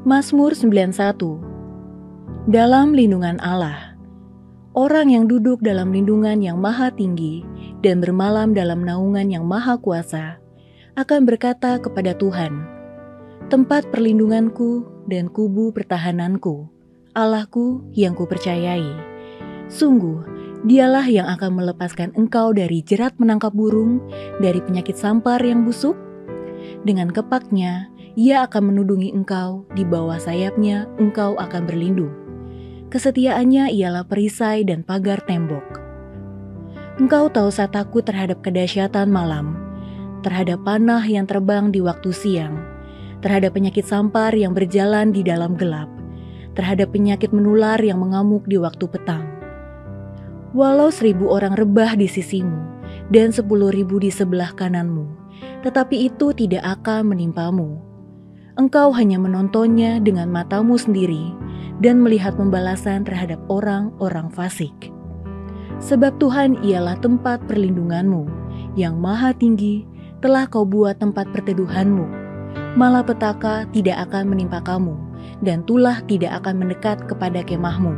Mazmur 91. Dalam lindungan Allah. Orang yang duduk dalam lindungan yang maha tinggi dan bermalam dalam naungan yang maha kuasa akan berkata kepada Tuhan, tempat perlindunganku dan kubu pertahananku, Allahku yang kupercayai. Sungguh, dialah yang akan melepaskan engkau dari jerat menangkap burung, dari penyakit sampar yang busuk. Dengan kepaknya, ia akan menudungi engkau, di bawah sayapnya engkau akan berlindung. Kesetiaannya ialah perisai dan pagar tembok. Engkau tak usah takut terhadap kedahsyatan malam, terhadap panah yang terbang di waktu siang, terhadap penyakit sampar yang berjalan di dalam gelap, terhadap penyakit menular yang mengamuk di waktu petang. Walau 1.000 orang rebah di sisimu dan 10.000 di sebelah kananmu, tetapi itu tidak akan menimpamu. Engkau hanya menontonnya dengan matamu sendiri dan melihat pembalasan terhadap orang-orang fasik. Sebab Tuhan ialah tempat perlindunganmu, yang maha tinggi telah kau buat tempat perteduhanmu. Malapetaka tidak akan menimpa kamu, dan tulah tidak akan mendekat kepada kemahmu.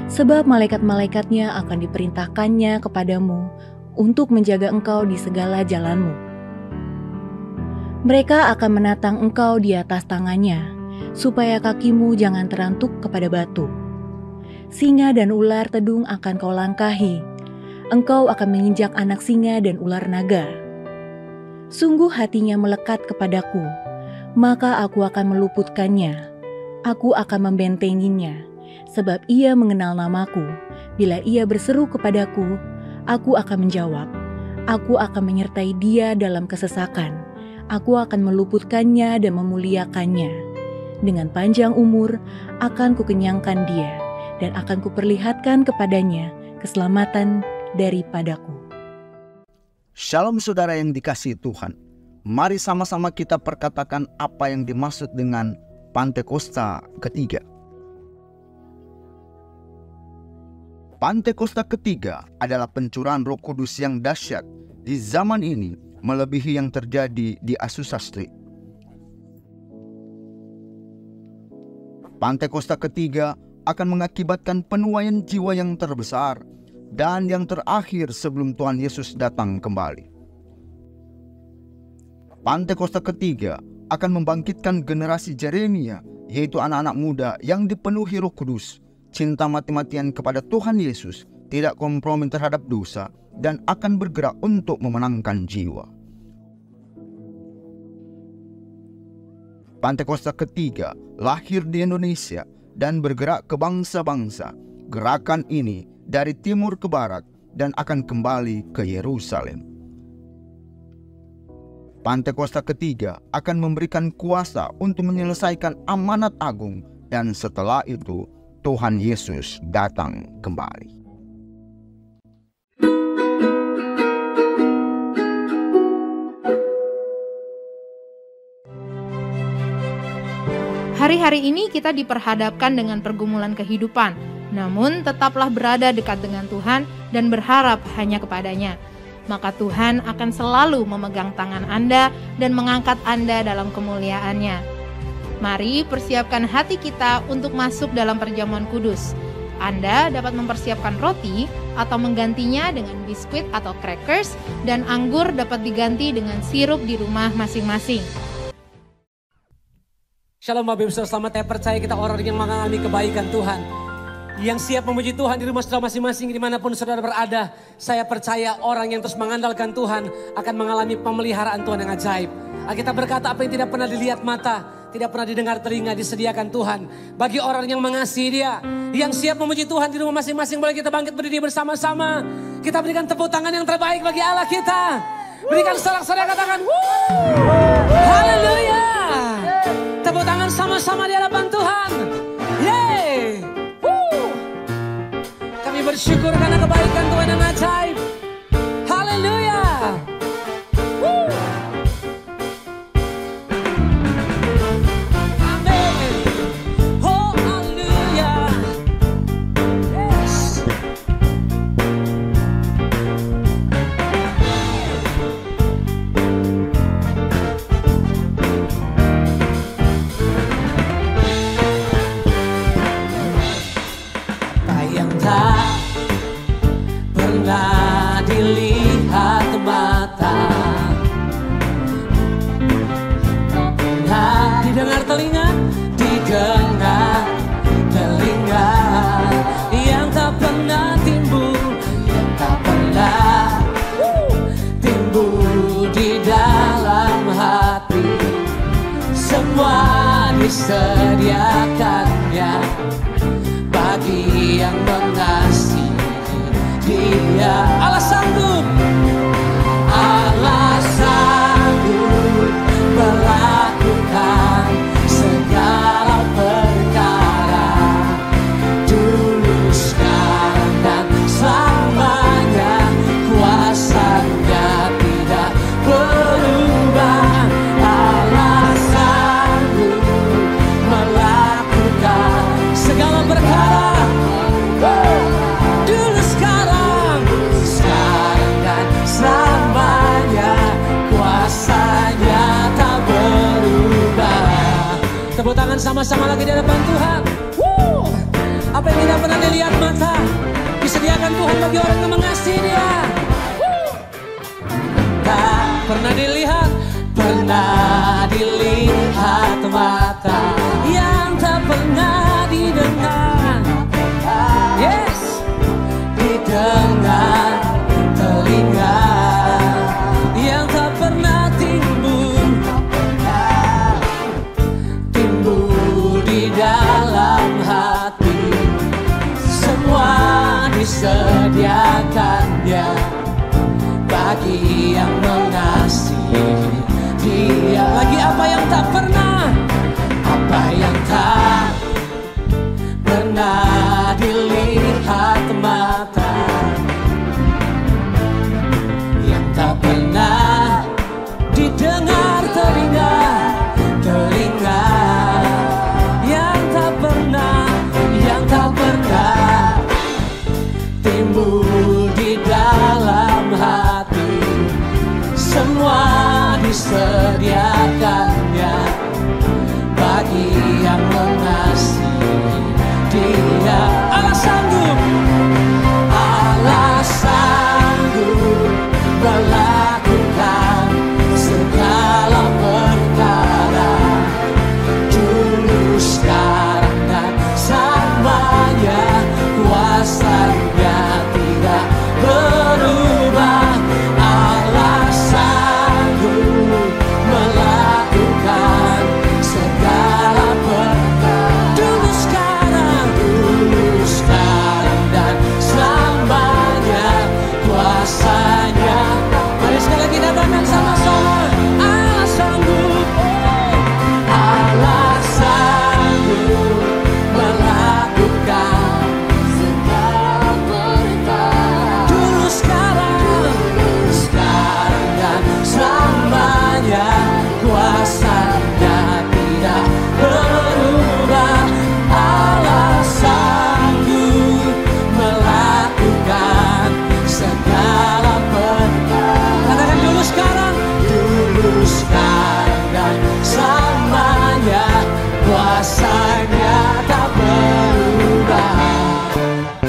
Sebab malaikat-malaikatnya akan diperintahkannya kepadamu untuk menjaga engkau di segala jalanmu. Mereka akan menatang engkau di atas tangannya, supaya kakimu jangan terantuk kepada batu. Singa dan ular tedung akan kau langkahi, engkau akan menginjak anak singa dan ular naga. Sungguh hatinya melekat kepadaku, maka aku akan meluputkannya, aku akan membentenginya, sebab ia mengenal namaku. Bila ia berseru kepadaku, aku akan menjawab, aku akan menyertai dia dalam kesesakan. Aku akan meluputkannya dan memuliakannya. Dengan panjang umur akan kukenyangkan dia, dan akan kuperlihatkan kepadanya keselamatan daripadaku. Shalom saudara yang dikasihi Tuhan. Mari sama-sama kita perkatakan apa yang dimaksud dengan Pantekosta ketiga. Pantekosta ketiga adalah pencurahan Roh Kudus yang dahsyat di zaman ini, melebihi yang terjadi di Asusastri. Pantekosta ketiga akan mengakibatkan penuaian jiwa yang terbesar dan yang terakhir sebelum Tuhan Yesus datang kembali. Pantekosta ketiga akan membangkitkan generasi Yeremia, yaitu anak-anak muda yang dipenuhi Roh Kudus, cinta mati-matian kepada Tuhan Yesus, tidak kompromi terhadap dosa, dan akan bergerak untuk memenangkan jiwa. Pantekosta ketiga lahir di Indonesia dan bergerak ke bangsa-bangsa. Gerakan ini dari timur ke barat dan akan kembali ke Yerusalem. Pantekosta ketiga akan memberikan kuasa untuk menyelesaikan amanat agung, dan setelah itu Tuhan Yesus datang kembali. Hari-hari ini kita diperhadapkan dengan pergumulan kehidupan, namun tetaplah berada dekat dengan Tuhan dan berharap hanya kepadanya. Maka Tuhan akan selalu memegang tangan Anda dan mengangkat Anda dalam kemuliaannya. Mari persiapkan hati kita untuk masuk dalam perjamuan kudus. Anda dapat mempersiapkan roti atau menggantinya dengan biskuit atau crackers, dan anggur dapat diganti dengan sirup di rumah masing-masing. Shalom Bapak Ibu Saudara, selamat. Saya percaya kita orang yang mengalami kebaikan Tuhan, yang siap memuji Tuhan di rumah saudara masing-masing dimanapun saudara berada. Saya percaya orang yang terus mengandalkan Tuhan akan mengalami pemeliharaan Tuhan yang ajaib. Kita berkata apa yang tidak pernah dilihat mata, tidak pernah didengar telinga, disediakan Tuhan bagi orang yang mengasihi Dia, yang siap memuji Tuhan di rumah masing-masing. Boleh kita bangkit berdiri bersama-sama, kita berikan tepuk tangan yang terbaik bagi Allah kita. Berikan sorak-sorai, katakan haleluya. Tepuk tangan sama-sama di hadapan Tuhan. Yeay. Kami bersyukur karena kebaikan Tuhan yang ajaib. Haleluya. Amin. Oh haleluya. Yes. disediakannya bagi yang mengasihi Dia. Allah sanggup, Allah sanggup melakukan segala perkara, dulu, sekarang, dan selamanya. Kuasanya tidak berubah. Allah sanggup melakukan segala perkara, dulu, sekarang dan selamanya. Kuasanya tak berubah. Tepuk tangan sama-sama lagi di hadapan Tuhan. Apa yang tidak pernah dilihat mata disediakan Tuhan bagi orang yang mengasihi Dia. Tak pernah dilihat mata, yang tak pernah didengar. Yes, didengar telinga, yang tak pernah timbul di dalam hati. Semua disediakannya bagi yang mengasihi Dia. Lagi apa yang tak pernah dilihat mata, yang tak pernah didengar telinga, yang tak pernah timbul di dalam hati. Semua disediakannya bagi yang mengasihi Dia. Allah sanggup melakukan segala perkara, dulu, sekarang, dan selamanya. Kuasanya tidak berubah. Allah sanggup melakukan segala perkara, dulu, sekarang, dan selamanya. Kuasanya. Mari sekali lagi katakan sama-sama. Allah sanggup, Allah sanggup melakukan segala perkara, dulu, sekarang, dan selamanya. Kuasanya tidak berubah. Allah sanggup melakukan segala perkara. Katakan dulu, sekarang, dan selamanya. Kuasanya tak berubah.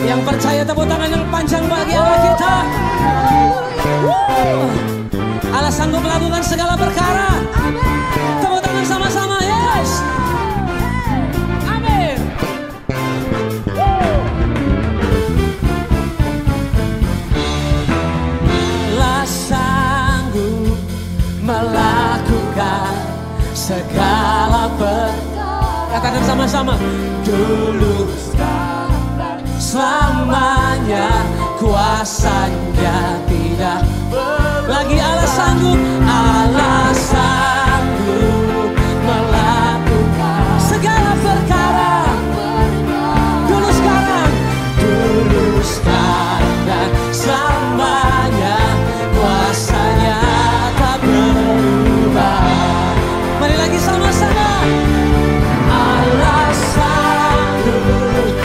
Yang percaya tepuk tangan yang panjang bagi Allah kita. Allah sanggup melakukan segala perkara. Tepuk tangan sama-sama, yes. Amin. Allah sanggup melakukan segala perkara. Katakan sama-sama. Dulu, selamanya. Kuasanya tidak lagi. Allah sanggup, Allah sanggup melakukan segala perkara, dulu, sekarang, dan selamanya. Kuasanya tak berubah. Mari lagi sama-sama. Allah sanggup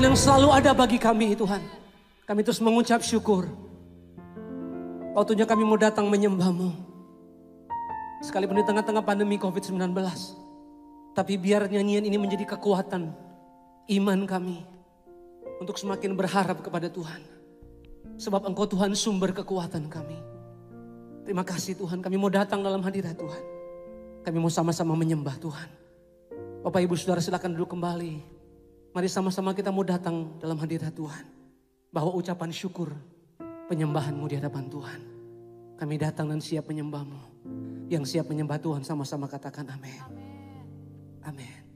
Tuhan yang selalu ada bagi kami Tuhan. Kami terus mengucap syukur. Waktunya kami mau datang menyembah-Mu. Sekalipun di tengah-tengah pandemi COVID-19. Tapi biar nyanyian ini menjadi kekuatan iman kami. Untuk semakin berharap kepada Tuhan. Sebab Engkau Tuhan sumber kekuatan kami. Terima kasih Tuhan, kami mau datang dalam hadirat Tuhan. Kami mau sama-sama menyembah Tuhan. Bapak Ibu Saudara silakan duduk kembali. Mari sama-sama kita mau datang dalam hadirat Tuhan. Bahwa ucapan syukur penyembahan-Mu di hadapan Tuhan. Kami datang dan siap menyembah-Mu. Yang siap menyembah Tuhan sama-sama katakan amin. Amin.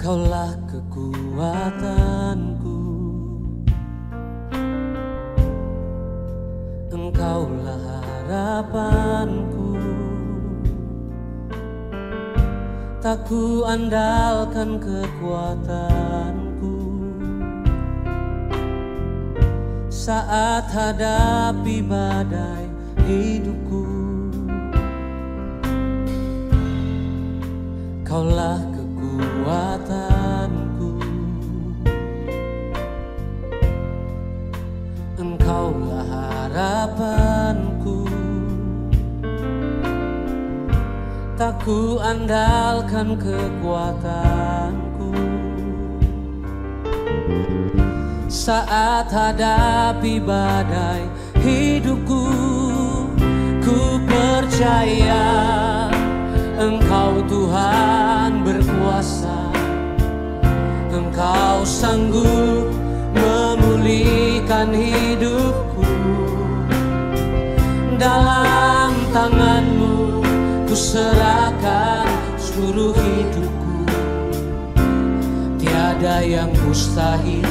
Kaulah kekuatanku, Engkaulah harapanku. Tak ku andalkan kekuatanku saat hadapi badai hidupku. Kaulah kekuatanku, Engkaulah harapanku. Tak ku andalkan kekuatanku saat hadapi badai hidupku. Ku percaya Engkau Tuhan berkuasa, Engkau sanggup memulihkan hidupku. Dalam tangan-Mu ku serahkan seluruh hidupku. Tiada yang mustahil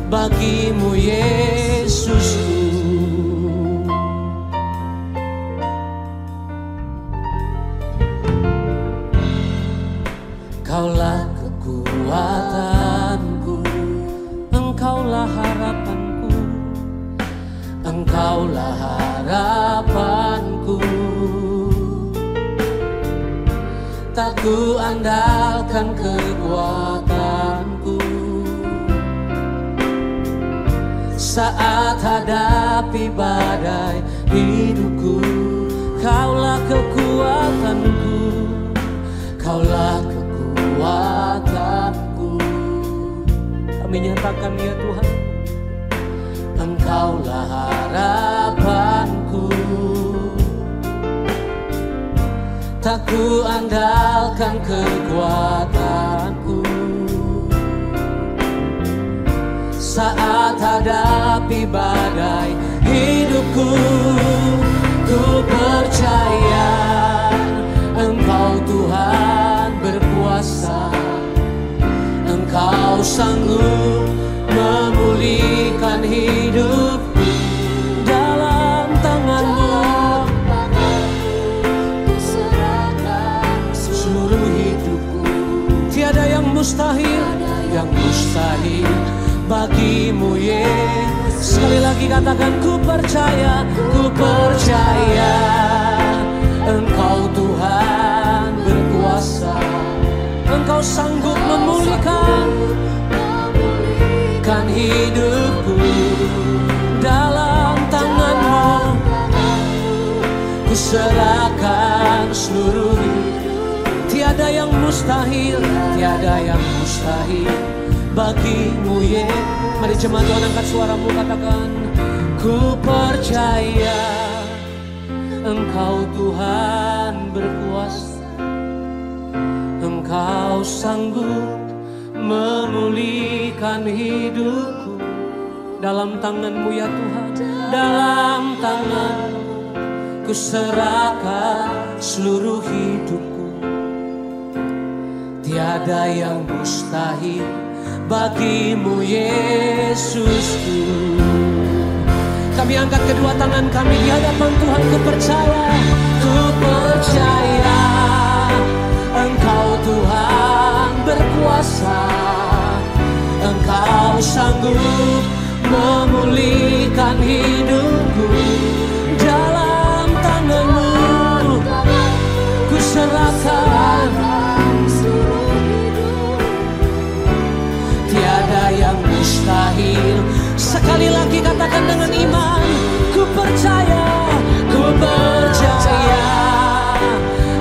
bagi-Mu Yesusku. Engkaulah kekuatanku, Engkaulah harapanku, Engkaulah harapanku. Tak ku andalkan kekuatanku saat hadapi badai hidupku. Kaulah kekuatanku, Kaulah kekuatanku. Kami nyatakan ya Tuhan, Engkaulah harapanku. Tak ku andalkan kekuatanku saat hadapi badai hidupku. Ku percaya Engkau Tuhan berkuasa, Engkau sanggup memulihkan hidupku. Dalam tangan-Mu seluruh hidupku. Tiada yang mustahil, yang mustahil bagi-Mu Yesus. Sekali lagi katakan ku percaya Engkau Tuhan berkuasa, Engkau sanggup memulihkan hidupku. Dalam tangan-Mu ku serahkan seluruh hidup. Tiada yang mustahil, tiada yang mustahil bagi-Mu Yesus. Mari jemaat Tuhan angkat suaramu katakan, ku percaya Engkau Tuhan berkuasa, Engkau sanggup memulihkan hidupku. Dalam tangan-Mu ya Tuhan, dalam tangan-Mu ku serahkan seluruh hidupku. Tiada yang mustahil bagimu Yesusku. Kami angkat kedua tangan kami di hadapan Tuhan. Ku percaya Engkau Tuhan berkuasa. Engkau sanggup memulihkan hidupku. Dalam tangan-Mu ku serahkan tiada yang mustahil. Sekali lagi katakan dengan iman, ku percaya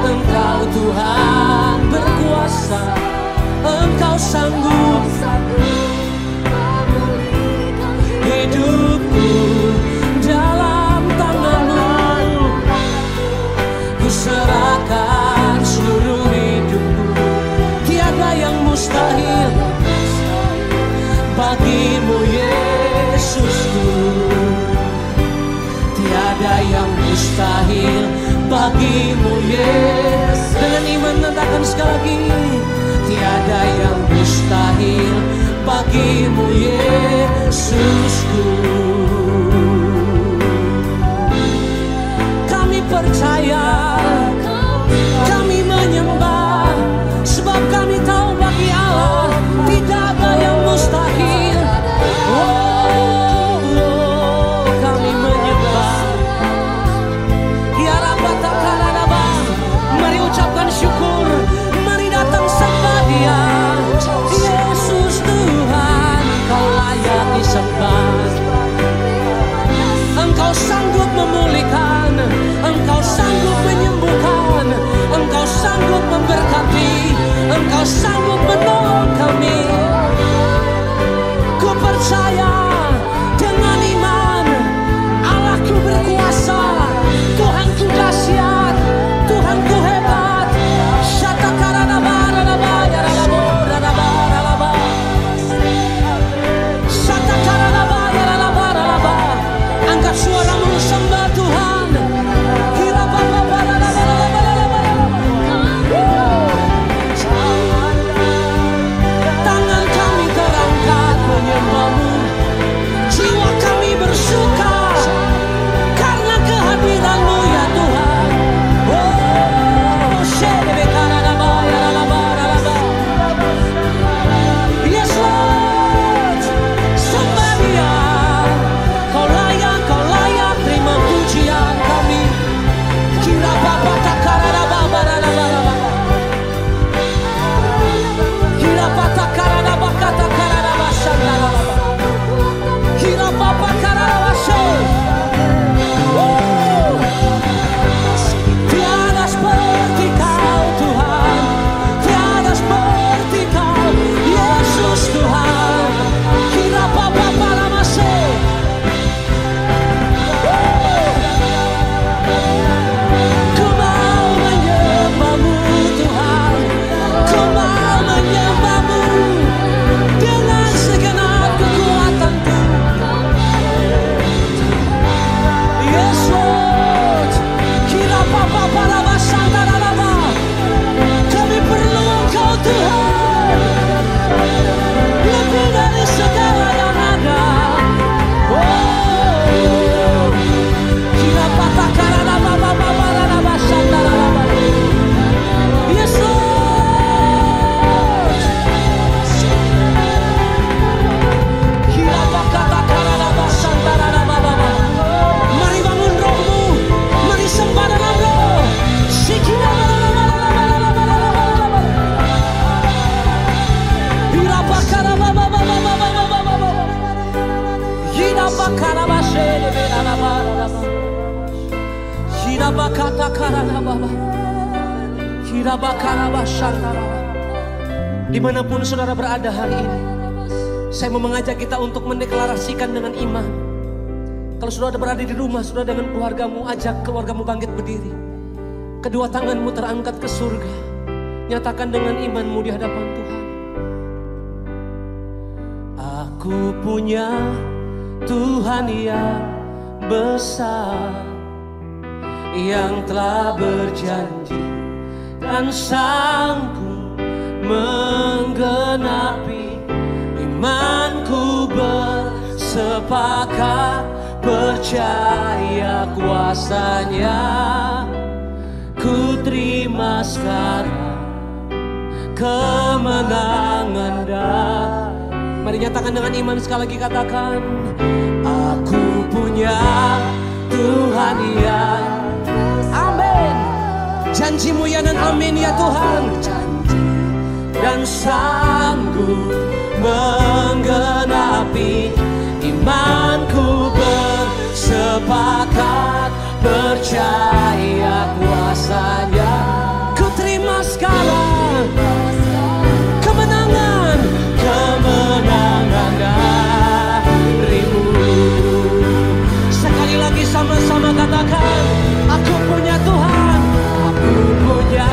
Engkau Tuhan berkuasa. Engkau sanggup hidupku dalam tangan-Mu. Ku serahkan seluruh hidupku. Tiada yang mustahil bagimu Yesusku. Tiada yang mustahil bagimu Yesus. Dengan iman katakan sekali lagi, tiada yang mustahil bagimu Yesusku. Kami percaya, kami menyembah, sebab kami tahu bagi Allah tidak ada yang mustahil. Kami menyembah. Ya Rabbata Karanaba, mari ucapkan syukur, mari datang sembah Dia. Yesus Tuhan, Kau layak disembah. Engkau sanggup memulihkan, Engkau sanggup menyembuhkan, Engkau sanggup memberkati, Engkau sanggup menolong kami. Ku percaya dengan iman, Allahku berkuasa, Tuhanku dahsyat, Tuhanku hebat. Angkat suaramu sembah Tuhan. Tangan kami terangkat menyembah-Mu. Jiwa kami bersuka karena kehadiran-Mu ya Tuhan. Yes Lord, sembah Dia. Kau layak terima pujian kami. Kira Bapa takarana baba rana baba. Kira Bapa karana baka takarana basana baba. Kira Bapa karana bashe. Tiada seperti Kau Tuhan, tiada seperti Kau Yesus Tuhan. Kira Bapa para mashe. Ku mau menyembah-Mu Tuhan, ku mau menyembah-Mu dengan segenap kekuatanku. Yes Lord, kira Bapa para basantara lama. Kami perlu Engkau Tuhan, lebih dari segala yang ada. Kira Bapa karana baba baba rana basantara lama. Yes Lord, kira Bapa karana basantara lama baba. Mari bangun rohmu, mari sembah dalam roh. Sikira Kira Bakara baba baba baba baba baba. Kira Bakara bashe bela baba. Kira Bakata karana baba. Kira Bakara basantara. Dimanapun saudara berada hari ini, saya mau mengajak kita untuk mendeklarasikan dengan iman. Kalau saudara berada di rumah, saudara dengan keluargamu, ajak keluargamu bangkit berdiri. Kedua tanganmu terangkat ke surga. Nyatakan dengan imanmu di hadapan Tuhan. Aku punya Tuhan yang besar, yang telah berjanji dan sanggup menggenapi. Imanku bersepakat percaya kuasanya. Ku terima sekarang kemenangan dan. Mari nyatakan dengan iman sekali lagi, katakan, aku punya Tuhan yang. Amin. Janji-Mu ya dan amin ya Tuhan. Dan sanggup menggenapi. Imanku bersepakat percaya kuasanya. Ku terima sekarang kemenangan darimu. Sekali lagi sama-sama katakan, aku punya Tuhan. Aku punya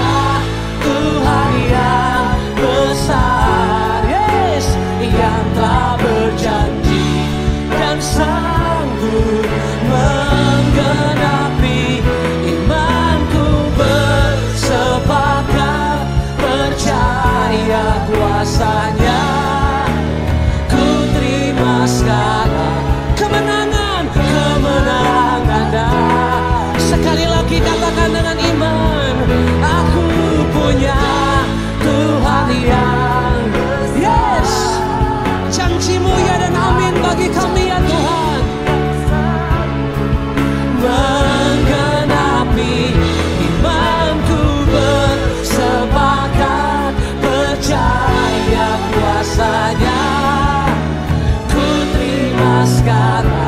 Tuhan yang besar, yes, yang telah berjanji dan sanggup menggenapi. Imanku bersepakat percaya kuasanya. Ku terima sekarang kemenangan dah. Sekali lagi katakan dengan iman, aku punya Tuhan yang, yes, janji-Mu ya dan amin bagi kami ya Tuhan. Menggenapi. Imanku bersepakat percaya kuasanya. Ku terima sekarang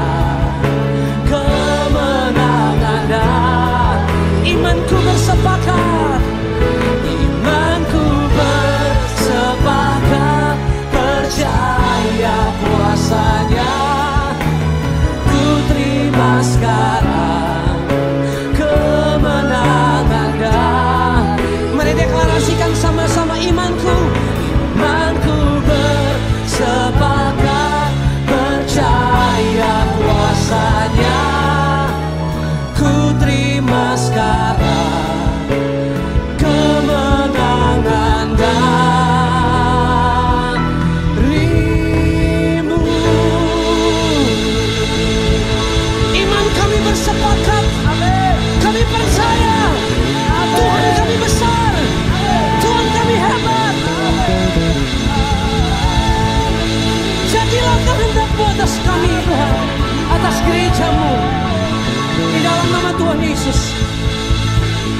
kemenangan dah. Imanku bersepakat. Imanku bersepakat percaya kuasanya. Ku terima sekarang kemenangan dah. Mari deklarasikan sama-sama, imanku. Imanku bersepakat percaya kuasanya. Ku terima sekarang kemenangan darimu. Iman kami bersepakat. Kami percaya Tuhan kami besar. Tuhan kami hebat. Jadilah kehendak-Mu atas kami Tuhan, atas gereja-Mu. Di dalam nama Tuhan Yesus,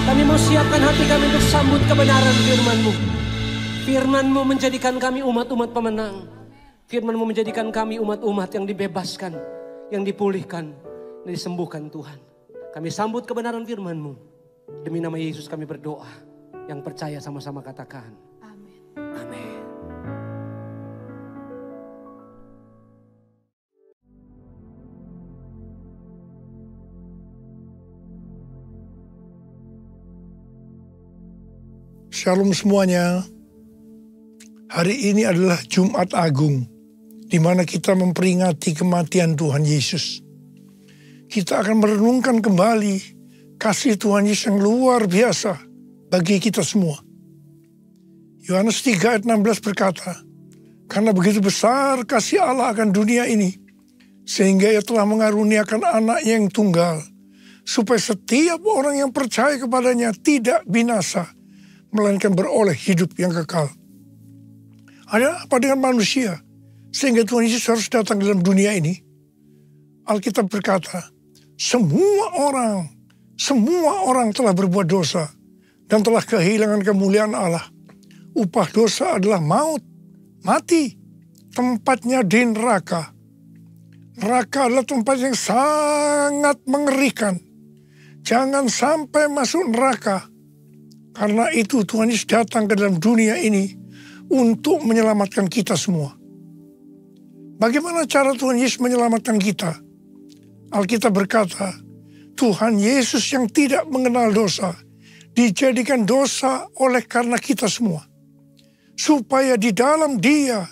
kami mau siapkan hati kami untuk sambut kebenaran firman-Mu. Firman-Mu menjadikan kami umat-umat pemenang. Firman-Mu menjadikan kami umat-umat yang dibebaskan, yang dipulihkan, dan disembuhkan Tuhan. Kami sambut kebenaran firman-Mu. Demi nama Yesus kami berdoa. Yang percaya sama-sama katakan. Amin. Amin. Shalom semuanya. Hari ini adalah Jumat Agung, di mana kita memperingati kematian Tuhan Yesus. Kita akan merenungkan kembali kasih Tuhan Yesus yang luar biasa bagi kita semua. Yohanes 3 ayat 16 berkata, karena begitu besar kasih Allah akan dunia ini, sehingga Ia telah mengaruniakan anaknya yang tunggal, supaya setiap orang yang percaya kepadanya tidak binasa, melainkan beroleh hidup yang kekal. Ada apa dengan manusia sehingga Tuhan Yesus harus datang dalam dunia ini? Alkitab berkata, semua orang telah berbuat dosa dan telah kehilangan kemuliaan Allah. Upah dosa adalah maut, mati, tempatnya di neraka. Neraka adalah tempat yang sangat mengerikan. Jangan sampai masuk neraka. Karena itu Tuhan Yesus datang ke dalam dunia ini untuk menyelamatkan kita semua. Bagaimana cara Tuhan Yesus menyelamatkan kita? Alkitab berkata, Tuhan Yesus yang tidak mengenal dosa, dijadikan dosa oleh karena kita semua. Supaya di dalam Dia,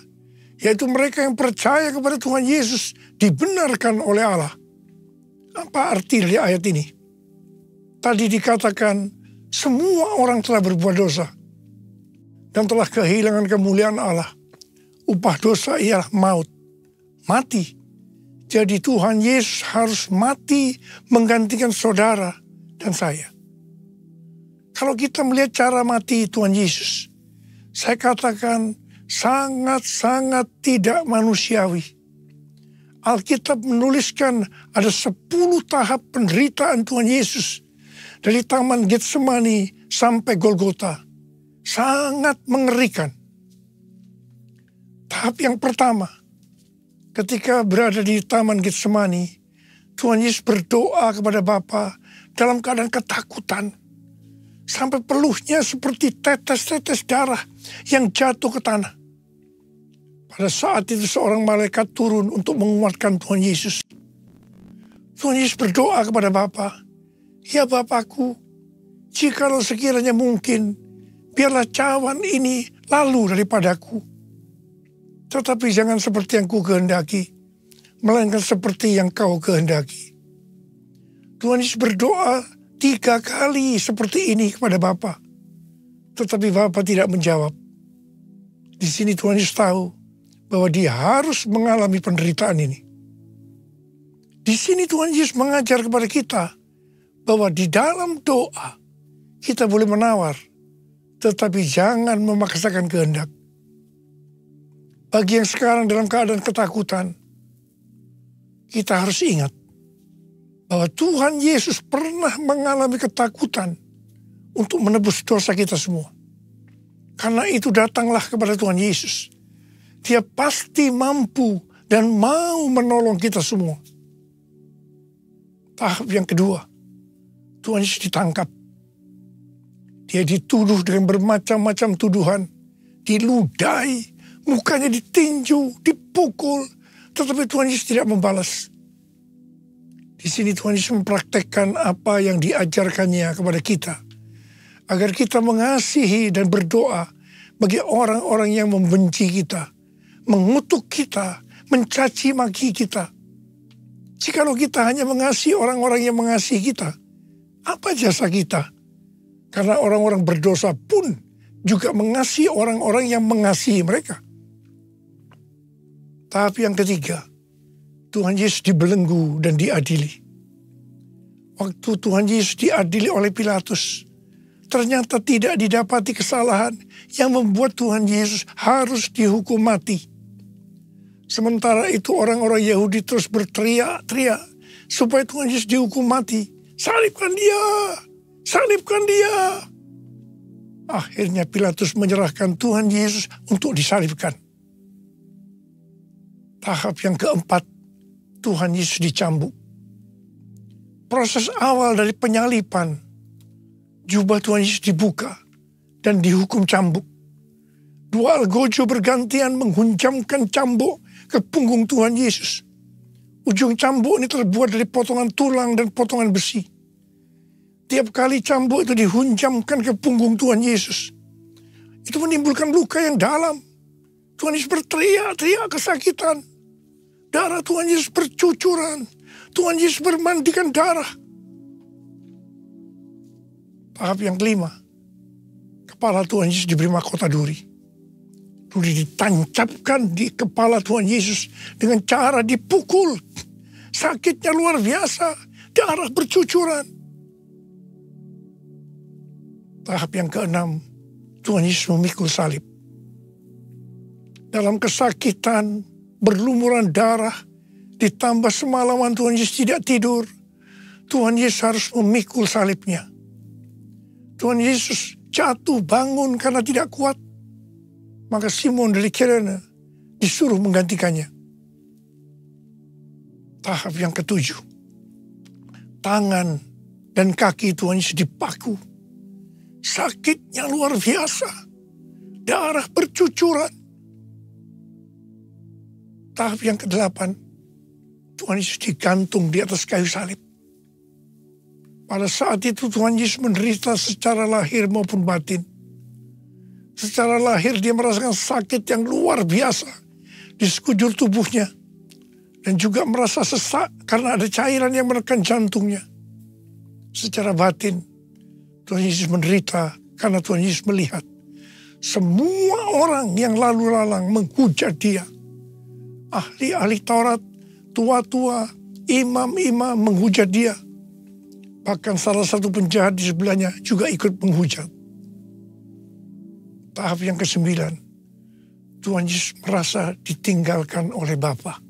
yaitu mereka yang percaya kepada Tuhan Yesus, dibenarkan oleh Allah. Apa arti dari ayat ini? Tadi dikatakan, semua orang telah berbuat dosa. dan telah kehilangan kemuliaan Allah. Upah dosa ialah maut, mati. Jadi Tuhan Yesus harus mati menggantikan saudara dan saya. Kalau kita melihat cara mati Tuhan Yesus, saya katakan sangat-sangat tidak manusiawi. Alkitab menuliskan ada 10 tahap penderitaan Tuhan Yesus dari Taman Getsemani sampai Golgota. Sangat mengerikan. Tahap yang pertama, ketika berada di Taman Getsemani, Tuhan Yesus berdoa kepada Bapa dalam keadaan ketakutan. Sampai peluhnya seperti tetes-tetes darah yang jatuh ke tanah. Pada saat itu seorang malaikat turun untuk menguatkan Tuhan Yesus. Tuhan Yesus berdoa kepada Bapa, "Ya Bapakku, jikalau sekiranya mungkin, biarlah cawan ini lalu daripadaku. Tetapi jangan seperti yang ku kehendaki, melainkan seperti yang kau kehendaki." Tuhan Yesus berdoa 3 kali seperti ini kepada Bapa. Tetapi Bapa tidak menjawab. Di sini Tuhan Yesus tahu bahwa dia harus mengalami penderitaan ini. Di sini Tuhan Yesus mengajar kepada kita bahwa di dalam doa kita boleh menawar, tetapi jangan memaksakan kehendak. Bagi yang sekarang dalam keadaan ketakutan, kita harus ingat bahwa Tuhan Yesus pernah mengalami ketakutan untuk menebus dosa kita semua. Karena itu datanglah kepada Tuhan Yesus. Dia pasti mampu dan mau menolong kita semua. Tahap yang kedua, Tuhan Yesus ditangkap. Dia dituduh dengan bermacam-macam tuduhan. Diludahi, mukanya ditinju, dipukul. Tetapi Tuhan Yesus tidak membalas. Di sini Tuhan Yesus mempraktekkan apa yang diajarkannya kepada kita. Agar kita mengasihi dan berdoa bagi orang-orang yang membenci kita, mengutuk kita, mencaci maki kita. Jikalau kita hanya mengasihi orang-orang yang mengasihi kita, apa jasa kita? Karena orang-orang berdosa pun juga mengasihi orang-orang yang mengasihi mereka. Tahap yang ketiga, Tuhan Yesus dibelenggu dan diadili. Waktu Tuhan Yesus diadili oleh Pilatus, ternyata tidak didapati kesalahan yang membuat Tuhan Yesus harus dihukum mati. Sementara itu orang-orang Yahudi terus berteriak-teriak supaya Tuhan Yesus dihukum mati. Salibkan dia! Salibkan dia! Akhirnya Pilatus menyerahkan Tuhan Yesus untuk disalibkan. Tahap yang keempat, Tuhan Yesus dicambuk. Proses awal dari penyalipan, jubah Tuhan Yesus dibuka dan dihukum cambuk. 2 algojo bergantian menghunjamkan cambuk ke punggung Tuhan Yesus. Ujung cambuk ini terbuat dari potongan tulang dan potongan besi. Tiap kali cambuk itu dihunjamkan ke punggung Tuhan Yesus, itu menimbulkan luka yang dalam. Tuhan Yesus berteriak-teriak kesakitan. Darah Tuhan Yesus bercucuran. Tuhan Yesus bermandikan darah. Tahap yang kelima, kepala Tuhan Yesus diberi mahkota duri. Duri ditancapkan di kepala Tuhan Yesus dengan cara dipukul. Sakitnya luar biasa, darah bercucuran. Tahap yang keenam, Tuhan Yesus memikul salib. Dalam kesakitan, berlumuran darah, ditambah semalaman Tuhan Yesus tidak tidur, Tuhan Yesus harus memikul salibnya. Tuhan Yesus jatuh bangun karena tidak kuat. Maka Simon dari Kirene disuruh menggantikannya. Tahap yang ketujuh, tangan dan kaki Tuhan Yesus dipaku. Sakitnya luar biasa. Darah bercucuran. Tahap yang ke-8, Tuhan Yesus digantung di atas kayu salib. Pada saat itu Tuhan Yesus menderita secara lahir maupun batin. Secara lahir dia merasakan sakit yang luar biasa di sekujur tubuhnya. Dan juga merasa sesak karena ada cairan yang menekan jantungnya. Secara batin, Tuhan Yesus menderita karena Tuhan Yesus melihat semua orang yang lalu lalang menghujat dia. Ahli-ahli Taurat, tua-tua, imam-imam menghujat dia. Bahkan salah satu penjahat di sebelahnya juga ikut menghujat. Tahap yang ke-9, Tuhan Yesus merasa ditinggalkan oleh Bapa.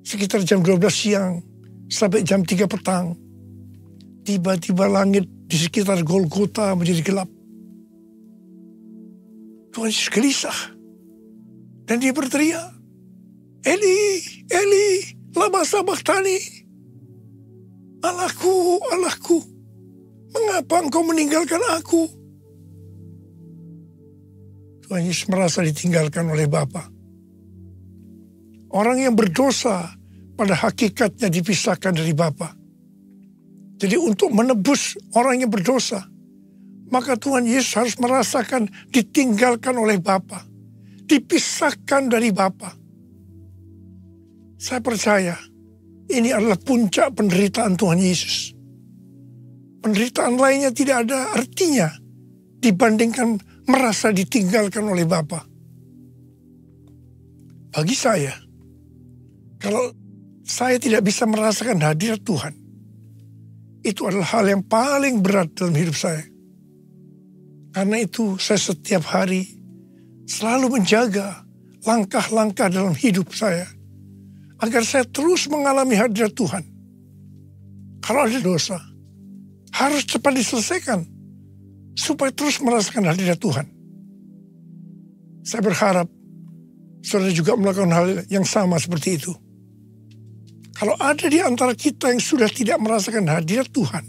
Sekitar jam 12 siang sampai jam 3 petang, tiba-tiba langit di sekitar Golgota menjadi gelap. Tuhan Yesus gelisah. Dan dia berteriak, Eli, Eli, lama sabachthani. Allahku, Allahku, mengapa engkau meninggalkan aku? Tuhan Yesus merasa ditinggalkan oleh Bapa. Orang yang berdosa pada hakikatnya dipisahkan dari Bapa. Jadi untuk menebus orang yang berdosa, maka Tuhan Yesus harus merasakan ditinggalkan oleh Bapa, dipisahkan dari Bapa. Saya percaya ini adalah puncak penderitaan Tuhan Yesus. Penderitaan lainnya tidak ada artinya dibandingkan merasa ditinggalkan oleh Bapa. Bagi saya, kalau saya tidak bisa merasakan hadirat Tuhan, itu adalah hal yang paling berat dalam hidup saya. Karena itu saya setiap hari selalu menjaga langkah-langkah dalam hidup saya, agar saya terus mengalami hadirat Tuhan. Kalau ada dosa, harus cepat diselesaikan, supaya terus merasakan hadirat Tuhan. Saya berharap saudara juga melakukan hal yang sama seperti itu. Kalau ada di antara kita yang sudah tidak merasakan hadirat Tuhan,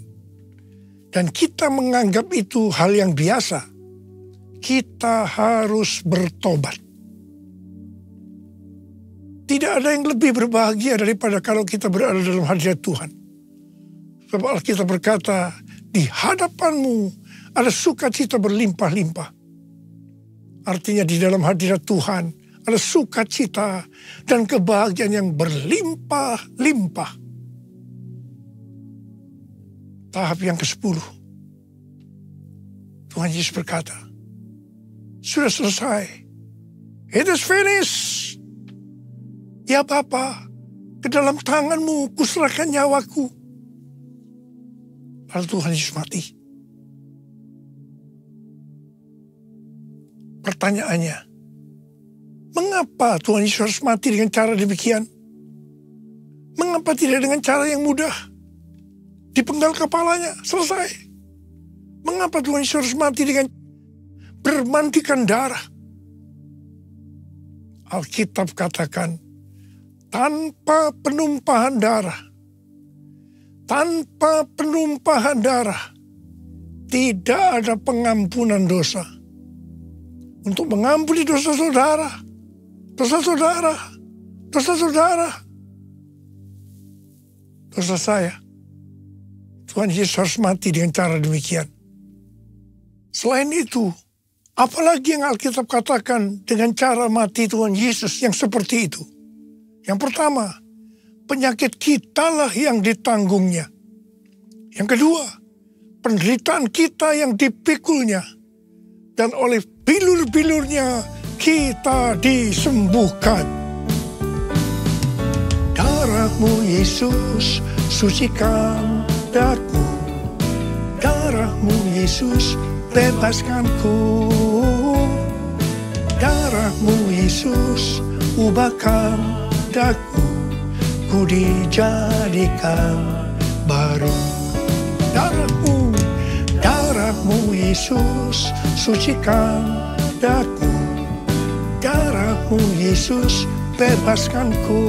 dan kita menganggap itu hal yang biasa, kita harus bertobat. Tidak ada yang lebih berbahagia daripada kalau kita berada dalam hadirat Tuhan. Sebab Alkitab berkata, di hadapanmu ada sukacita berlimpah-limpah. Artinya di dalam hadirat Tuhan ada sukacita dan kebahagiaan yang berlimpah-limpah. Tahap yang ke-10. Tuhan Yesus berkata, sudah selesai. It is finished. Ya Bapa, ke dalam tanganmu kuserahkan nyawaku. Lalu Tuhan Yesus mati. Pertanyaannya, mengapa Tuhan Yesus harus mati dengan cara demikian? Mengapa tidak dengan cara yang mudah? Dipenggal kepalanya, selesai. Mengapa Tuhan Yesus harus mati dengan bermandikan darah? Alkitab katakan, tanpa penumpahan darah, tidak ada pengampunan dosa. Untuk mengampuni dosa saudara, dosa saya, Tuhan Yesus harus mati dengan cara demikian. Selain itu, apalagi yang Alkitab katakan dengan cara mati Tuhan Yesus yang seperti itu? Yang pertama, penyakit kitalah yang ditanggungnya. Yang kedua, penderitaan kita yang dipikulnya. Dan oleh bilur-bilurnya kita disembuhkan. Darah-Mu Yesus sucikan daku. Darah-Mu Yesus bebaskanku. Darah-Mu Yesus ubahkan daku. Ku dijadikan baru. Darah-Mu Yesus sucikan daku. Darah-Mu Yesus bebaskanku.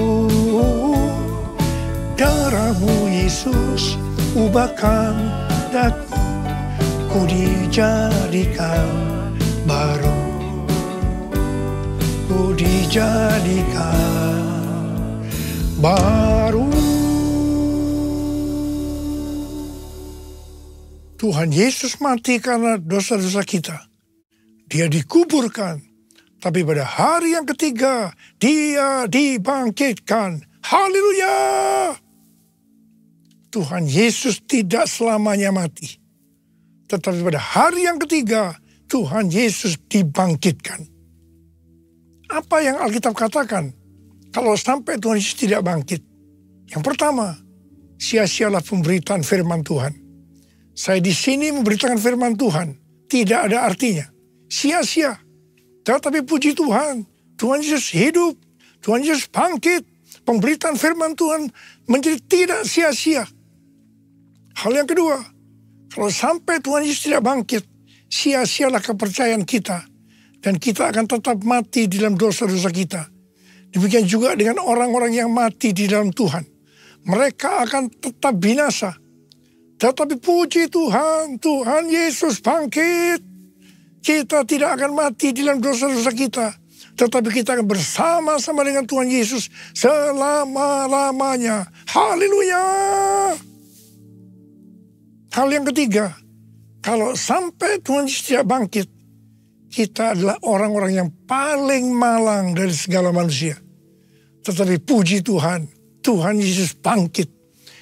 Darah-Mu Yesus ubahkan daku. Ku dijadikan baru. Ku dijadikan baru. Tuhan Yesus mati karena dosa-dosa kita. Dia dikuburkan. Tapi pada hari yang ketiga, dia dibangkitkan. Haleluya! Tuhan Yesus tidak selamanya mati. Tetapi pada hari yang ketiga, Tuhan Yesus dibangkitkan. Apa yang Alkitab katakan kalau sampai Tuhan Yesus tidak bangkit? Yang pertama, sia-sialah pemberitaan firman Tuhan. Saya di sini memberitakan firman Tuhan, tidak ada artinya. Sia-sia. Tetapi puji Tuhan, Tuhan Yesus hidup, Tuhan Yesus bangkit. Pemberitaan firman Tuhan menjadi tidak sia-sia. Hal yang kedua, kalau sampai Tuhan Yesus tidak bangkit, sia-sialah kepercayaan kita. Dan kita akan tetap mati di dalam dosa-dosa kita. Demikian juga dengan orang-orang yang mati di dalam Tuhan. Mereka akan tetap binasa. Tetapi puji Tuhan, Tuhan Yesus bangkit. Kita tidak akan mati di dalam dosa-dosa kita. Tetapi kita akan bersama-sama dengan Tuhan Yesus selama-lamanya. Haleluya! Hal yang ketiga, kalau sampai Tuhan Yesus tidak bangkit, kita adalah orang-orang yang paling malang dari segala manusia. Tetapi puji Tuhan, Tuhan Yesus bangkit.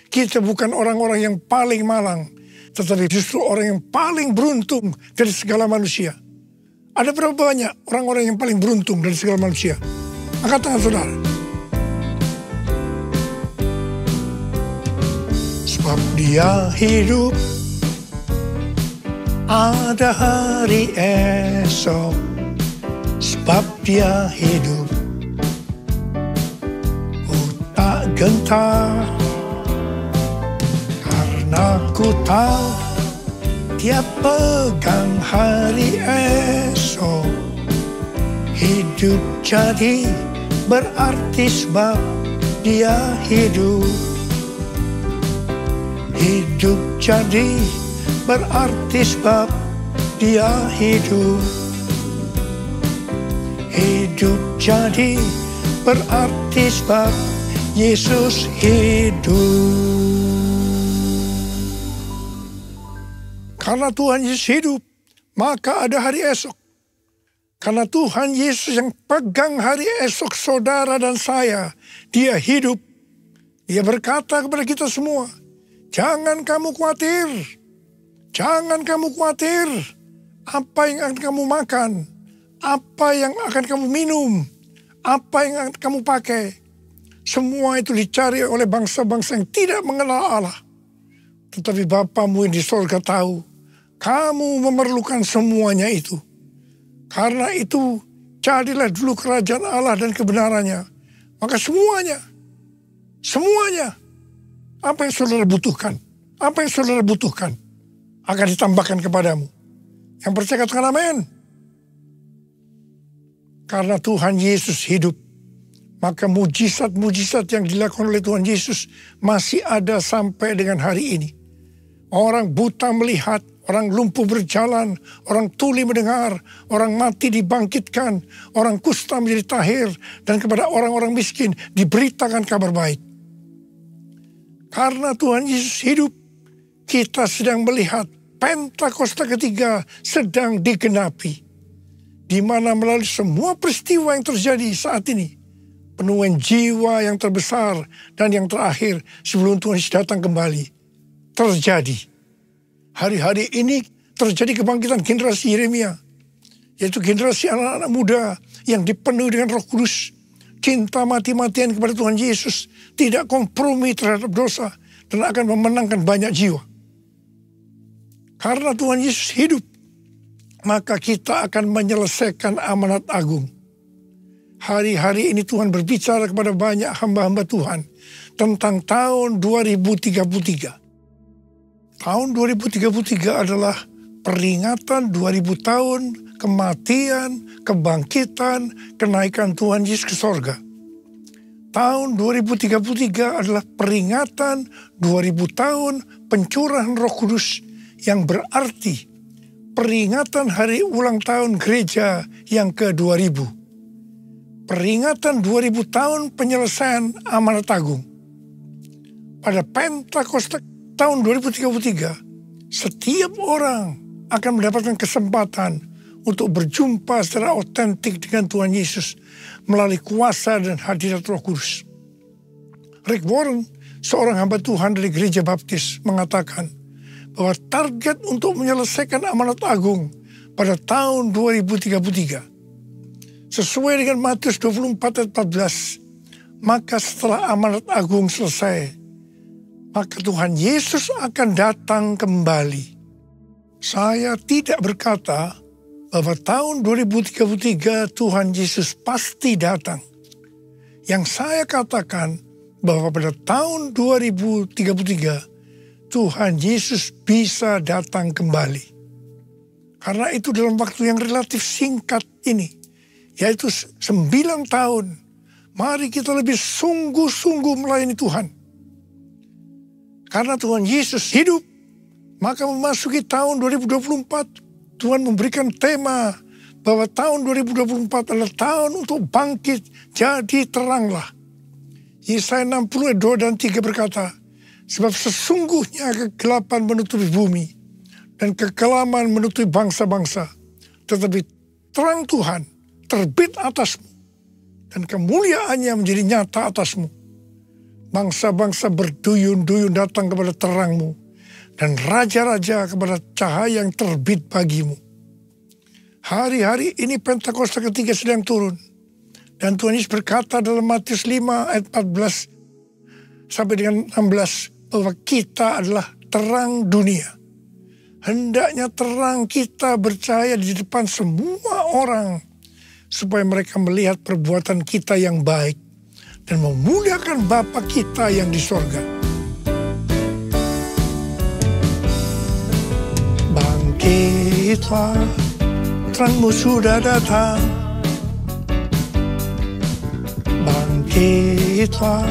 Kita bukan orang-orang yang paling malang, tetapi justru orang yang paling beruntung dari segala manusia. Ada berapa banyak orang-orang yang paling beruntung dari segala manusia? Angkat tangan saudara. Sebab dia hidup, ada hari esok. Sebab dia hidup, ku tak gentar. Karena ku tahu dia pegang hari esok. Hidup jadi berarti sebab dia hidup. Hidup jadi berarti sebab dia hidup. Hidup jadi berarti sebab Yesus hidup. Karena Tuhan Yesus hidup, maka ada hari esok. Karena Tuhan Yesus yang pegang hari esok saudara dan saya, dia hidup. Dia berkata kepada kita semua, jangan kamu khawatir. Jangan kamu khawatir. Apa yang akan kamu makan? Apa yang akan kamu minum? Apa yang akan kamu pakai? Semua itu dicari oleh bangsa-bangsa yang tidak mengenal Allah. Tetapi Bapamu yang di surga tahu, kamu memerlukan semuanya itu. Karena itu, jadilah dulu kerajaan Allah dan kebenarannya. Maka semuanya, apa yang saudara butuhkan, akan ditambahkan kepadamu. Yang percaya katakan amin. Karena Tuhan Yesus hidup, maka mujizat-mujizat yang dilakukan oleh Tuhan Yesus masih ada sampai dengan hari ini. Orang buta melihat, orang lumpuh berjalan, orang tuli mendengar, orang mati dibangkitkan, orang kusta menjadi tahir, dan kepada orang-orang miskin diberitakan kabar baik. Karena Tuhan Yesus hidup, kita sedang melihat Pentakosta ketiga sedang digenapi. Di mana melalui semua peristiwa yang terjadi saat ini, penuaian jiwa yang terbesar dan yang terakhir sebelum Tuhan Yesus datang kembali terjadi. Hari-hari ini terjadi kebangkitan generasi Yeremia, yaitu generasi anak-anak muda yang dipenuhi dengan Roh Kudus, cinta mati-matian kepada Tuhan Yesus, tidak kompromi terhadap dosa, dan akan memenangkan banyak jiwa. Karena Tuhan Yesus hidup, maka kita akan menyelesaikan amanat agung. Hari-hari ini Tuhan berbicara kepada banyak hamba-hamba Tuhan tentang tahun 2033. Tahun 2033 adalah peringatan 2000 tahun kematian, kebangkitan, kenaikan Tuhan Yesus ke sorga. Tahun 2033 adalah peringatan 2000 tahun pencurahan Roh Kudus, yang berarti peringatan hari ulang tahun gereja yang ke-2000. Peringatan 2000 tahun penyelesaian amanat agung. Pada Pentakosta tahun 2033, setiap orang akan mendapatkan kesempatan untuk berjumpa secara otentik dengan Tuhan Yesus melalui kuasa dan hadirat Roh Kudus. Rick Warren, seorang hamba Tuhan dari Gereja Baptis, mengatakan bahwa target untuk menyelesaikan amanat agung pada tahun 2033. Sesuai dengan Matius 24 ayat 14, maka setelah amanat agung selesai, maka Tuhan Yesus akan datang kembali. Saya tidak berkata bahwa tahun 2033 Tuhan Yesus pasti datang. Yang saya katakan bahwa pada tahun 2033 Tuhan Yesus bisa datang kembali. Karena itu dalam waktu yang relatif singkat ini, yaitu 9 tahun, mari kita lebih sungguh-sungguh melayani Tuhan. Karena Tuhan Yesus hidup, maka memasuki tahun 2024, Tuhan memberikan tema bahwa tahun 2024 adalah tahun untuk bangkit, jadi teranglah. Yesaya 60 ayat 2 dan 3 berkata, sebab sesungguhnya kegelapan menutupi bumi, dan kekelaman menutupi bangsa-bangsa, tetapi terang Tuhan terbit atasmu, dan kemuliaannya menjadi nyata atasmu. Bangsa-bangsa berduyun-duyun datang kepada terangmu, dan raja-raja kepada cahaya yang terbit bagimu. Hari-hari ini Pentakosta ketiga sedang turun. Dan Tuhan Yesus berkata dalam Matius 5 ayat 14 sampai dengan 16, bahwa kita adalah terang dunia. Hendaknya terang kita bercahaya di depan semua orang, supaya mereka melihat perbuatan kita yang baik dan memuliakan Bapa kita yang di sorga. Bangkitlah, terangmu sudah datang. Bangkitlah,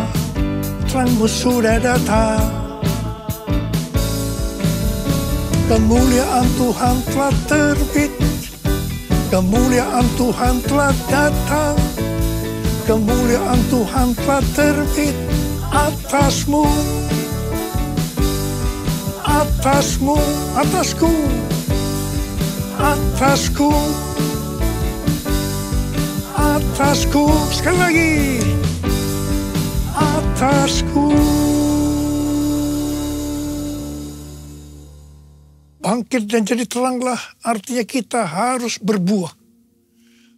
terangmu sudah datang. Kemuliaan Tuhan telah terbit, kemuliaan Tuhan telah datang, kemuliaan Tuhan telah terbit atasmu, atasmu, atasku, atasku, atasku, sekali lagi, atasku. Bangkit dan jadi teranglah, artinya kita harus berbuah.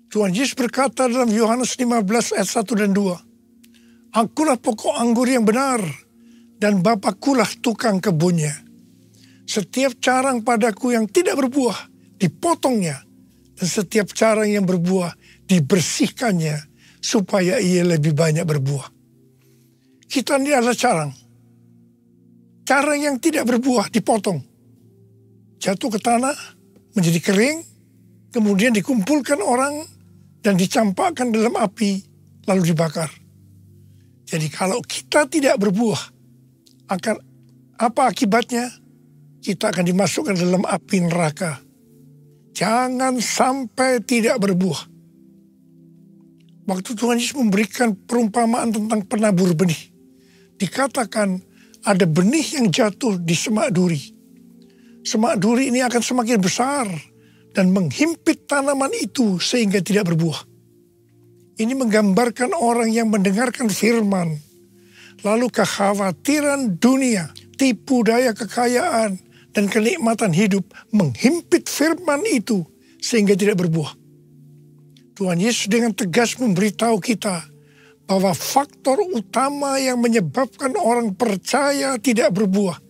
Tuhan Yesus berkata dalam Yohanes 15 ayat 1 dan 2, Akulah pokok anggur yang benar, dan Bapakulah tukang kebunnya. Setiap carang padaku yang tidak berbuah, dipotongnya, dan setiap carang yang berbuah, dibersihkannya, supaya ia lebih banyak berbuah. Kita ini adalah carang. Carang yang tidak berbuah dipotong, jatuh ke tanah, menjadi kering, kemudian dikumpulkan orang dan dicampakkan dalam api, lalu dibakar. Jadi kalau kita tidak berbuah, akan apa akibatnya? Kita akan dimasukkan dalam api neraka. Jangan sampai tidak berbuah. Waktu Tuhan Yesus memberikan perumpamaan tentang penabur benih, dikatakan ada benih yang jatuh di semak duri. Semak duri ini akan semakin besar dan menghimpit tanaman itu sehingga tidak berbuah. Ini menggambarkan orang yang mendengarkan firman, lalu kekhawatiran dunia, tipu daya kekayaan, dan kenikmatan hidup menghimpit firman itu sehingga tidak berbuah. Tuhan Yesus dengan tegas memberitahu kita bahwa faktor utama yang menyebabkan orang percaya tidak berbuah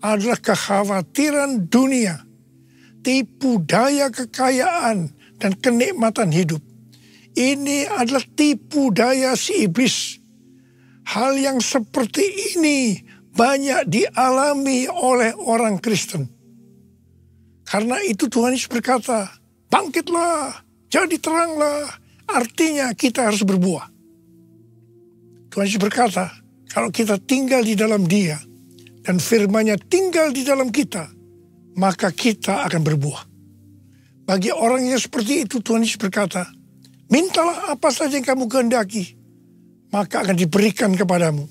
adalah kekhawatiran dunia, tipu daya kekayaan, dan kenikmatan hidup. Ini adalah tipu daya si iblis. Hal yang seperti ini banyak dialami oleh orang Kristen. Karena itu Tuhan Yesus berkata, bangkitlah, jadi teranglah. Artinya kita harus berbuah. Tuhan Yesus berkata, kalau kita tinggal di dalam Dia, dan firman-Nya tinggal di dalam kita, maka kita akan berbuah. Bagi orang yang seperti itu, Tuhan Yesus berkata, mintalah apa saja yang kamu kehendaki, maka akan diberikan kepadamu.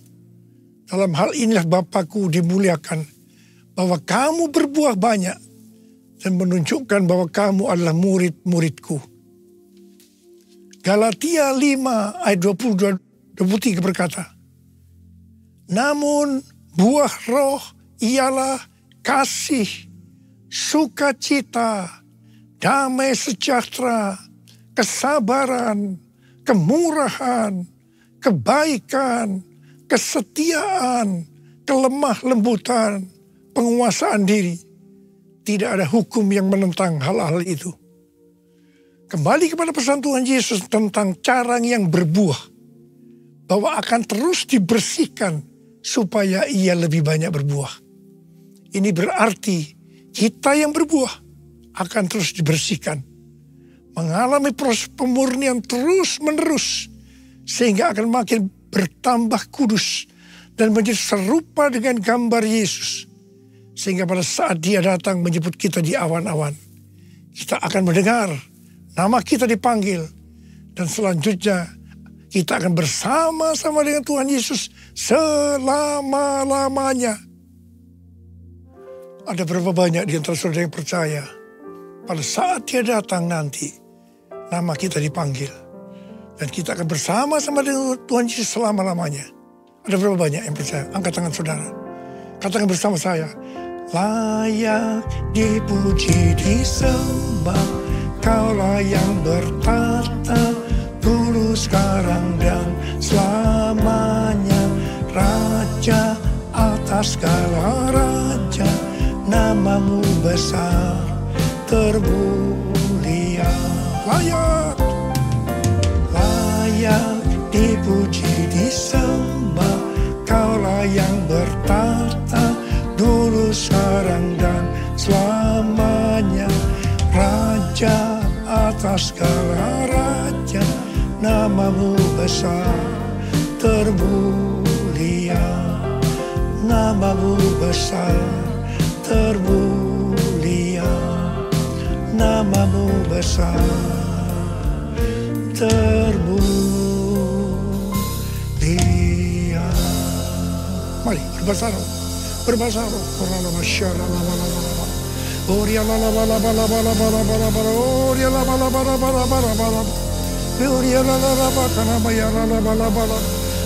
Dalam hal inilah Bapakku dimuliakan, bahwa kamu berbuah banyak, dan menunjukkan bahwa kamu adalah murid-muridku. Galatia 5 ayat 22-23 berkata, namun buah roh ialah kasih, sukacita, damai sejahtera, kesabaran, kemurahan, kebaikan, kesetiaan, kelemah lembutan, penguasaan diri. Tidak ada hukum yang menentang hal-hal itu. Kembali kepada pesan Tuhan Yesus tentang carang yang berbuah. Bahwa akan terus dibersihkan supaya ia lebih banyak berbuah. Ini berarti kita yang berbuah akan terus dibersihkan. Mengalami proses pemurnian terus menerus. Sehingga akan makin bertambah kudus. Dan menjadi serupa dengan gambar Yesus. Sehingga pada saat dia datang menyebut kita di awan-awan. Kita akan mendengar nama kita dipanggil. Dan selanjutnya kita akan bersama-sama dengan Tuhan Yesus selama-lamanya. Ada berapa banyak di antara saudara yang percaya pada saat dia datang nanti, nama kita dipanggil. Dan kita akan bersama-sama dengan Tuhan Yesus selama-lamanya. Ada berapa banyak yang percaya? Angkat tangan saudara. Katakan bersama saya. Layak dipuji disembah, Kaulah yang bertata dulu, sekarang, dan selamanya. Raja atas segala raja, namamu besar termulia. Layak dipuji disembah, Kaulah yang bertata dulu, sekarang, dan selamanya. Raja atas segala raja, namamu besar termulia. Namamu besar termulia. Namamu besar termulia. Mari berbahasa roh. Berbahasa roh.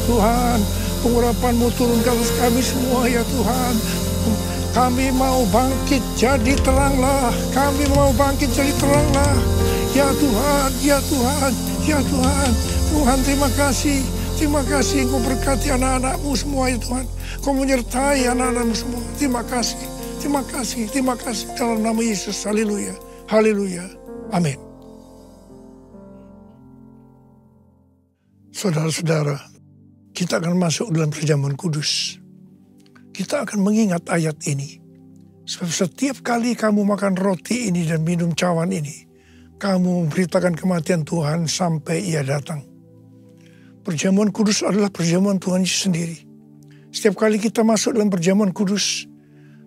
Tuhan, pengurapan-Mu turun ke atas kami semua ya Tuhan. Kami mau bangkit jadi teranglah. Kami mau bangkit jadi teranglah. Ya Tuhan, ya Tuhan, ya Tuhan. Tuhan, terima kasih. Terima kasih Engkau berkati anak-anak-Mu semua ya Tuhan. Kau menyertai anak-anak-Mu semua. Terima kasih. Terima kasih, terima kasih dalam nama Yesus. Haleluya, haleluya, amin. Saudara-saudara, kita akan masuk dalam perjamuan kudus. Kita akan mengingat ayat ini. Sebab setiap kali kamu makan roti ini dan minum cawan ini, kamu memberitakan kematian Tuhan sampai ia datang. Perjamuan kudus adalah perjamuan Tuhan Yesus sendiri. Setiap kali kita masuk dalam perjamuan kudus,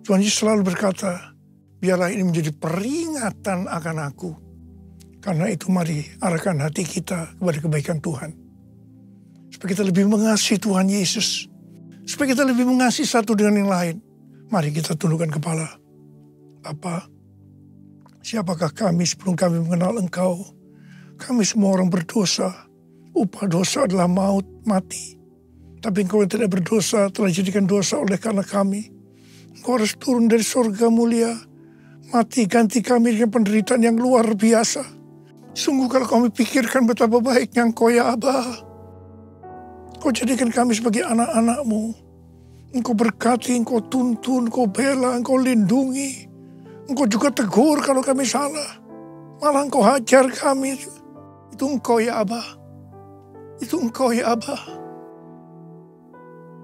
Tuhan Yesus selalu berkata, biarlah ini menjadi peringatan akan aku. Karena itu mari arahkan hati kita kepada kebaikan Tuhan. Supaya kita lebih mengasihi Tuhan Yesus. Supaya kita lebih mengasihi satu dengan yang lain. Mari kita tundukkan kepala. Bapa, siapakah kami sebelum kami mengenal Engkau? Kami semua orang berdosa. Upah dosa adalah maut, mati. Tapi Engkau yang tidak berdosa telah dijadikan dosa oleh karena kami. Engkau harus turun dari surga mulia. Mati ganti kami dengan penderitaan yang luar biasa. Sungguh kalau kami pikirkan betapa baiknya Engkau ya Aba. Engkau jadikan kami sebagai anak-anak-Mu. Engkau berkati, Engkau tuntun, Engkau bela, Engkau lindungi. Engkau juga tegur kalau kami salah. Malah Engkau hajar kami. Itu Engkau ya Aba. Itu Engkau ya Aba.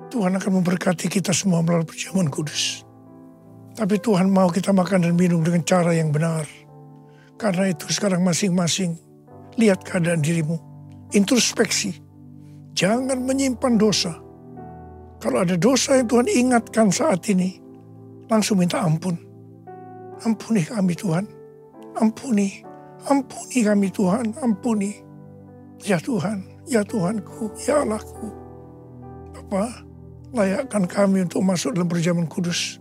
Tuhan akan memberkati kita semua melalui perjamuan kudus. Tapi Tuhan mau kita makan dan minum dengan cara yang benar. Karena itu sekarang masing-masing lihat keadaan dirimu. Introspeksi. Jangan menyimpan dosa. Kalau ada dosa yang Tuhan ingatkan saat ini, langsung minta ampun. Ampuni kami Tuhan. Ampuni. Ampuni kami Tuhan. Ampuni. Ya Tuhan. Ya Tuhanku. Ya Allahku. Bapa, layakkan kami untuk masuk dalam perjamuan kudus.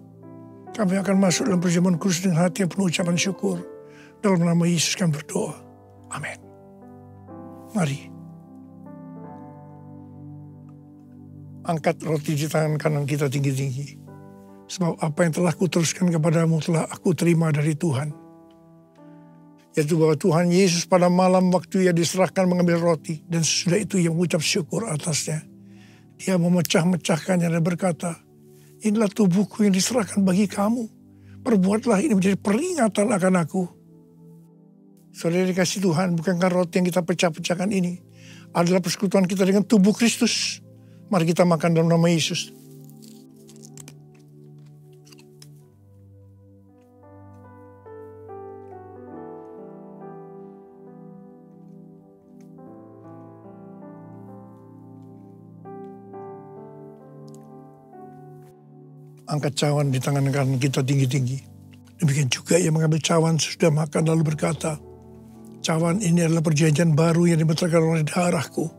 Kami akan masuk dalam perjamuan kudus dengan hati yang penuh ucapan syukur. Dalam nama Yesus kami berdoa. Amin. Mari. Angkat roti di tangan kanan kita tinggi-tinggi. Sebab apa yang telah kuteruskan kepadamu telah aku terima dari Tuhan. Yaitu bahwa Tuhan Yesus pada malam waktu ia diserahkan mengambil roti. Dan sesudah itu ia mengucap syukur atasnya. Dia memecah-mecahkannya dan berkata, inilah tubuhku yang diserahkan bagi kamu. Perbuatlah ini menjadi peringatan akan aku. Saudara dikasih Tuhan, bukankah roti yang kita pecah-pecahkan ini adalah persekutuan kita dengan tubuh Kristus? Mari kita makan dalam nama Yesus. Angkat cawan di tangan kanan kita tinggi-tinggi. Demikian juga ia mengambil cawan sesudah makan lalu berkata, cawan ini adalah perjanjian baru yang dibenarkan oleh darahku.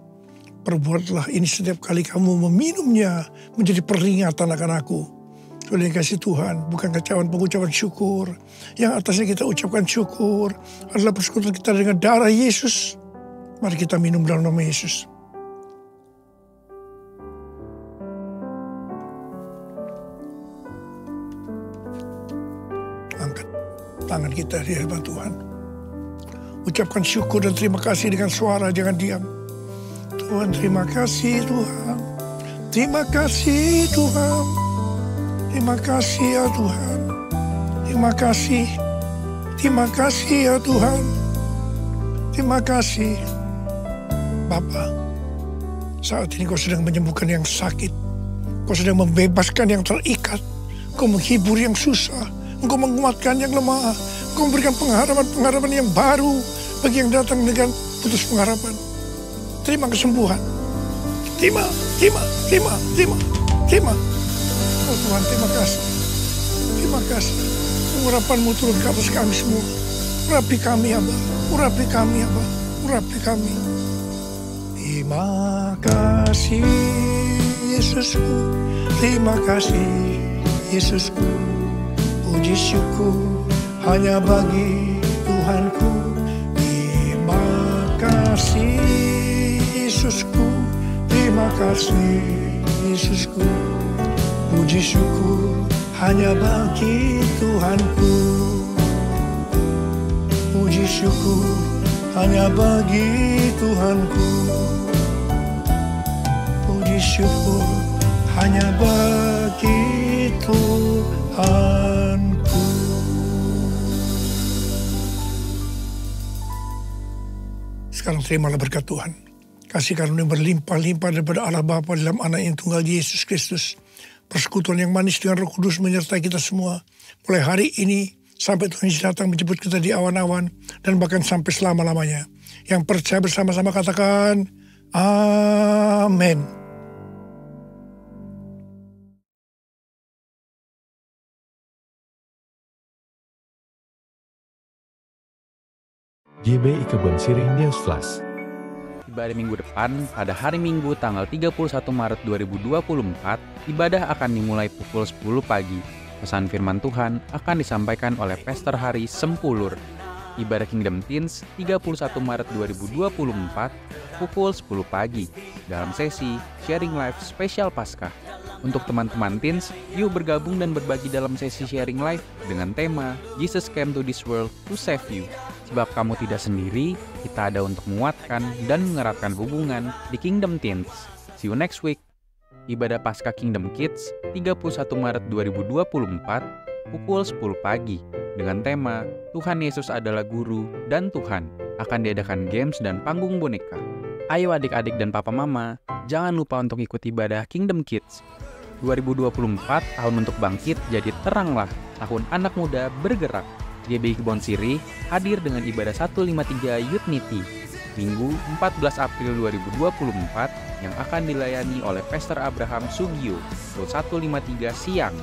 Perbuatlah ini setiap kali kamu meminumnya menjadi peringatan akan aku. Oleh kasih Tuhan, bukankah cawan pengucapan syukur yang atasnya kita ucapkan syukur adalah persekutuan kita dengan darah Yesus. Mari kita minum dalam nama Yesus. Angkat tangan kita di hadapan Tuhan. Ucapkan syukur dan terima kasih dengan suara, jangan diam. Tuhan, terima kasih Tuhan. Terima kasih Tuhan. Terima kasih ya Tuhan. Terima kasih. Terima kasih ya Tuhan. Terima kasih. Bapa, saat ini kau sedang menyembuhkan yang sakit. Kau sedang membebaskan yang terikat. Kau menghibur yang susah. Engkau menguatkan yang lemah. Engkau memberikan pengharapan-pengharapan yang baru bagi yang datang dengan putus pengharapan. Terima kesembuhan. Terima. Oh Tuhan, terima kasih. Terima kasih. Urapan-Mu turun ke atas kami semua. Urapi kami, Aba. Urapi kami, Aba. Urapi kami. Terima kasih, Yesusku. Terima kasih, Yesusku. Puji syukur hanya bagi Tuhanku. Terima kasih, Yesusku. Terima kasih, Yesusku. Puji syukur hanya bagi Tuhanku. Puji syukur hanya bagi Tuhanku. Puji syukur hanya bagi Tuhanku. Sekarang terimalah berkat Tuhan. Kasih karunia berlimpah-limpah daripada Allah Bapa dalam Anak yang tunggal Yesus Kristus. Persekutuan yang manis dengan Roh Kudus menyertai kita semua. Mulai hari ini sampai Tuhan Yesus datang menjemput kita di awan-awan. Dan bahkan sampai selama-lamanya. Yang percaya bersama-sama katakan, amin. GBI Kebon Sirih News Flash. Ibadah minggu depan, pada hari Minggu tanggal 31 Maret 2024, ibadah akan dimulai pukul 10 pagi. Pesan firman Tuhan akan disampaikan oleh Pastor Hari Sempulur. Ibadah Kingdom Teens 31 Maret 2024, pukul 10 pagi, dalam sesi Sharing Life Spesial Paskah. Untuk teman-teman teens, yuk bergabung dan berbagi dalam sesi Sharing Life dengan tema Jesus Came to This World to Save You. Sebab kamu tidak sendiri, kita ada untuk menguatkan dan mengeratkan hubungan di Kingdom Teens. See you next week. Ibadah Paskah Kingdom Kids 31 Maret 2024, pukul 10 pagi, dengan tema Tuhan Yesus adalah Guru dan Tuhan. Akan diadakan games dan panggung boneka. Ayo adik-adik dan papa mama, jangan lupa untuk ikut ibadah Kingdom Kids. 2024 tahun untuk bangkit, jadi teranglah tahun anak muda bergerak. GBI Kebon Sirih hadir dengan ibadah 153 Unity Minggu 14 April 2024 yang akan dilayani oleh Pastor Abraham Sugio pukul 1.53 siang.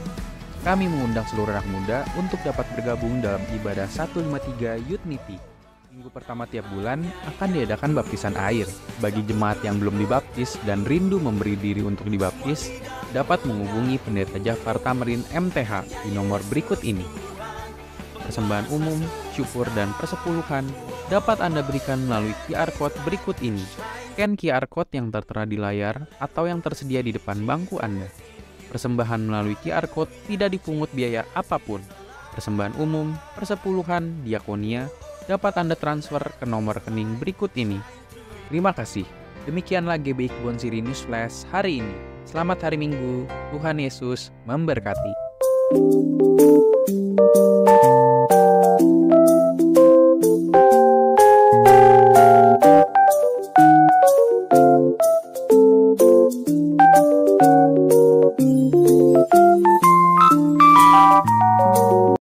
Kami mengundang seluruh anak muda untuk dapat bergabung dalam ibadah 153 Unity. Minggu pertama tiap bulan akan diadakan baptisan air. Bagi jemaat yang belum dibaptis dan rindu memberi diri untuk dibaptis, dapat menghubungi Pendeta Jafar Tamrin MTH di nomor berikut ini. Persembahan umum, syukur, dan persepuluhan dapat Anda berikan melalui QR Code berikut ini. Scan QR Code yang tertera di layar atau yang tersedia di depan bangku Anda. Persembahan melalui QR Code tidak dipungut biaya apapun. Persembahan umum, persepuluhan, diakonia, dapat Anda transfer ke nomor rekening berikut ini. Terima kasih. Demikianlah GBI Kebon Siri News Flash hari ini. Selamat hari Minggu. Tuhan Yesus memberkati.